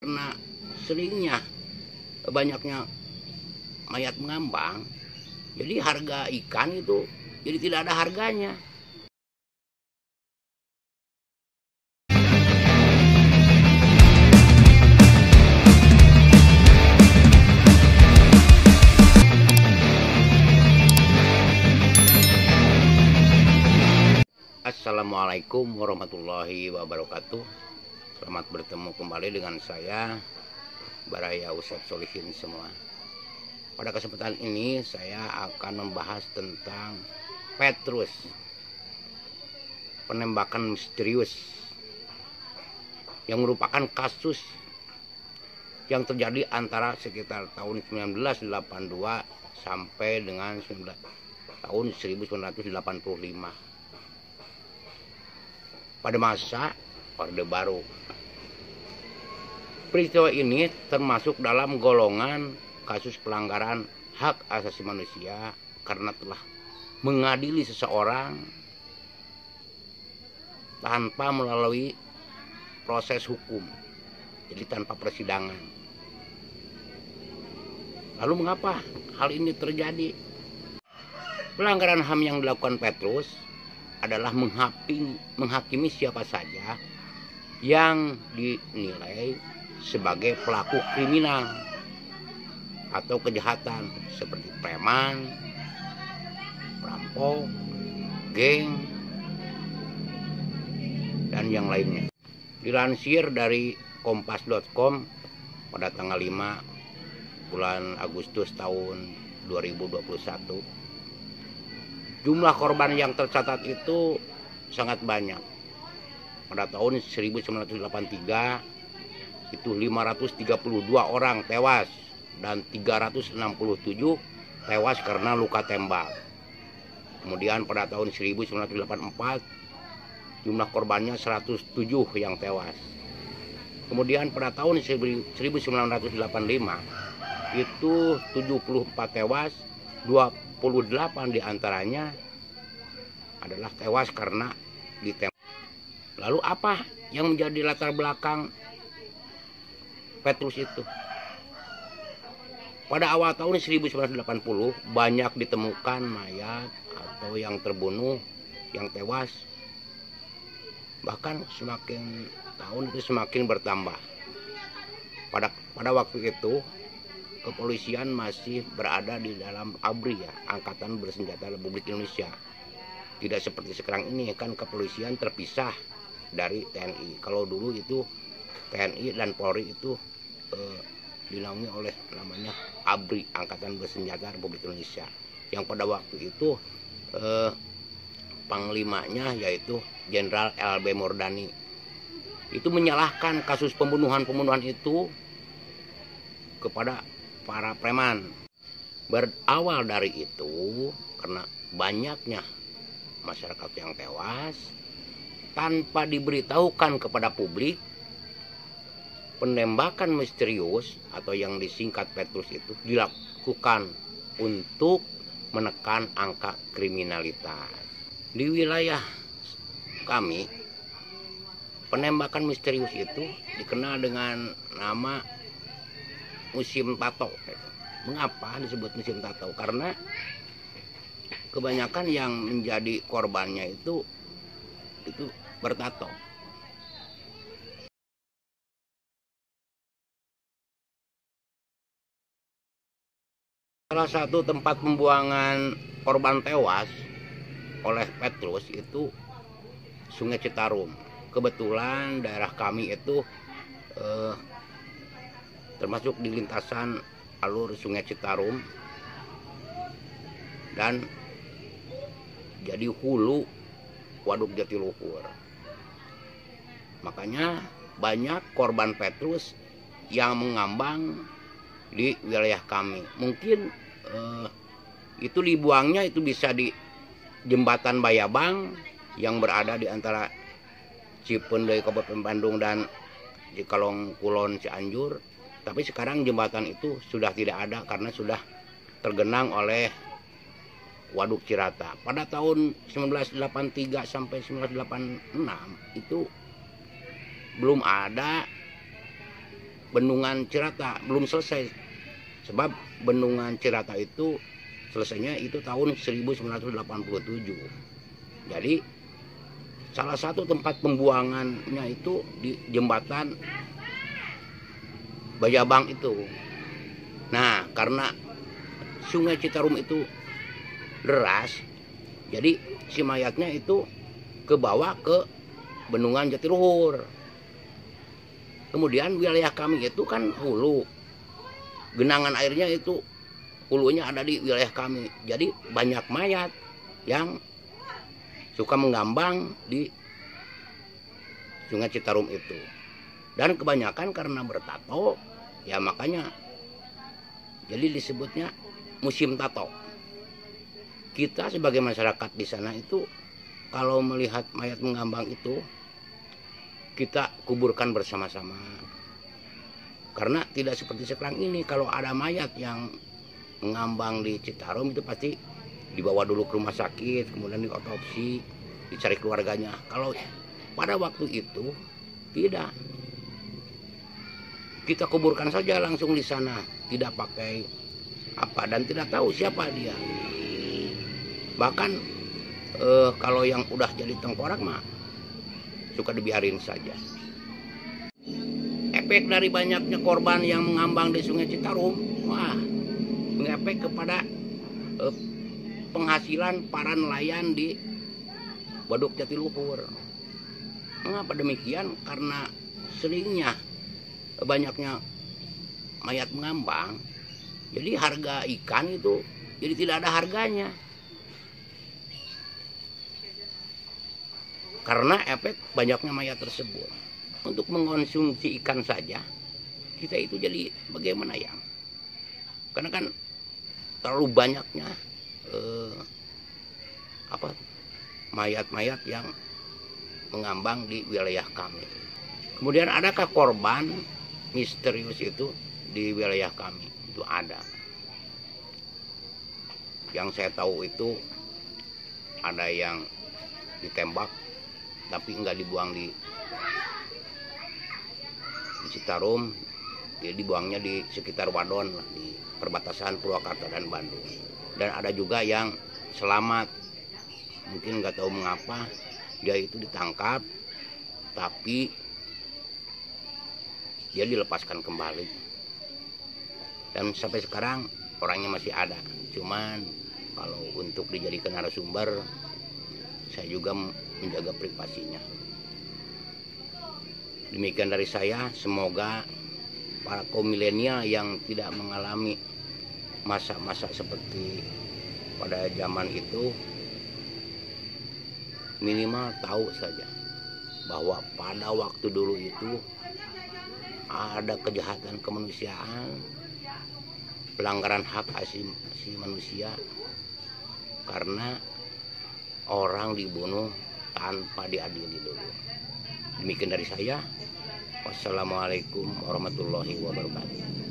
Karena seringnya banyaknya mayat mengambang, jadi harga ikan itu jadi tidak ada harganya. Assalamualaikum warahmatullahi wabarakatuh. Selamat bertemu kembali dengan saya, Baraya Ustadz Solihin semua. Pada kesempatan ini saya akan membahas tentang Petrus, penembakan misterius yang merupakan kasus yang terjadi antara sekitar tahun 1982 sampai dengan tahun 1985. Pada masa Orde Baru. Peristiwa ini termasuk dalam golongan kasus pelanggaran hak asasi manusia karena telah mengadili seseorang tanpa melalui proses hukum, jadi tanpa persidangan. Lalu mengapa hal ini terjadi? Pelanggaran HAM yang dilakukan Petrus adalah menghakimi siapa saja yang dinilai sebagai pelaku kriminal atau kejahatan seperti preman, perampok, geng, dan yang lainnya. Dilansir dari kompas.com pada tanggal 5 bulan Agustus tahun 2021, jumlah korban yang tercatat itu sangat banyak. Pada tahun 1983 itu 532 orang tewas dan 367 tewas karena luka tembak. Kemudian pada tahun 1984 jumlah korbannya 107 yang tewas. Kemudian pada tahun 1985 itu 74 tewas, 28 diantaranya adalah tewas karena ditembak. Lalu apa yang menjadi latar belakang Petrus itu? Pada awal tahun 1980 banyak ditemukan mayat atau yang terbunuh, yang tewas. Bahkan semakin tahun itu semakin bertambah. Pada waktu itu kepolisian masih berada di dalam ABRI, ya, Angkatan Bersenjata Republik Indonesia. Tidak seperti sekarang ini kan kepolisian terpisah dari TNI. Kalau dulu itu TNI dan Polri itu dinaungi oleh namanya ABRI, Angkatan Bersenjata Republik Indonesia. Yang pada waktu itu panglimanya yaitu Jenderal LB Murdani. Itu menyalahkan kasus pembunuhan itu kepada para preman. Berawal dari itu karena banyaknya masyarakat yang tewas tanpa diberitahukan kepada publik, penembakan misterius atau yang disingkat Petrus itu dilakukan untuk menekan angka kriminalitas. Di wilayah kami, penembakan misterius itu dikenal dengan nama musim tato. Mengapa disebut musim tato? Karena kebanyakan yang menjadi korbannya itu bertato. Salah satu tempat pembuangan korban tewas oleh Petrus itu Sungai Citarum. Kebetulan daerah kami itu termasuk di lintasan alur Sungai Citarum dan jadi hulu Waduk Jatiluhur. Makanya banyak korban Petrus yang mengambang di wilayah kami. Mungkin itu dibuangnya itu bisa di jembatan Bayabang yang berada di antara Cipendei Kabupaten Bandung dan Cikalong Kulon Cianjur. Tapi sekarang jembatan itu sudah tidak ada karena sudah tergenang oleh Waduk Cirata. Pada tahun 1983 sampai 1986 itu belum ada Bendungan Cirata belum selesai, sebab Bendungan Cirata itu selesainya itu tahun 1987. Jadi salah satu tempat pembuangannya itu di jembatan Bayabang itu. Nah, karena Sungai Citarum itu deras, jadi si mayatnya itu ke bawah ke Bendungan Jatiluhur. Kemudian wilayah kami itu kan hulu, genangan airnya itu hulunya ada di wilayah kami. Jadi banyak mayat yang suka mengambang di Sungai Citarum itu. Dan kebanyakan karena bertato, ya makanya jadi disebutnya musim tato. Kita sebagai masyarakat di sana itu kalau melihat mayat mengambang itu, kita kuburkan bersama-sama. Karena tidak seperti sekarang ini, kalau ada mayat yang mengambang di Citarum itu pasti dibawa dulu ke rumah sakit, kemudian diotopsi, dicari keluarganya. Kalau pada waktu itu tidak, kita kuburkan saja langsung di sana, tidak pakai apa dan tidak tahu siapa dia. Bahkan kalau yang udah jadi tengkorak mah suka dibiarin saja. Efek dari banyaknya korban yang mengambang di Sungai Citarum, wah, mengefek kepada penghasilan para nelayan di Waduk Jatiluhur. Mengapa demikian? Karena seringnya banyaknya mayat mengambang, jadi harga ikan itu jadi tidak ada harganya. Karena efek banyaknya mayat tersebut. Untuk mengkonsumsi ikan saja, kita itu jadi bagaimana ya? Karena kan terlalu banyaknya mayat-mayat yang mengambang di wilayah kami. Kemudian adakah korban misterius itu di wilayah kami? Itu ada. Yang saya tahu itu ada yang ditembak tapi enggak dibuang di Citarum, dia dibuangnya di sekitar Wadon, di perbatasan Purwakarta dan Bandung. Dan ada juga yang selamat, mungkin nggak tahu mengapa dia itu ditangkap, tapi dia dilepaskan kembali. Dan sampai sekarang orangnya masih ada. Cuman kalau untuk dijadikan narasumber, saya juga menjaga privasinya. Demikian dari saya, semoga para kaum milenial yang tidak mengalami masa-masa seperti pada zaman itu minimal tahu saja bahwa pada waktu dulu itu ada kejahatan kemanusiaan, pelanggaran hak asasi manusia karena orang dibunuh tanpa diadili dulu. Demikian dari saya. Wassalamualaikum warahmatullahi wabarakatuh.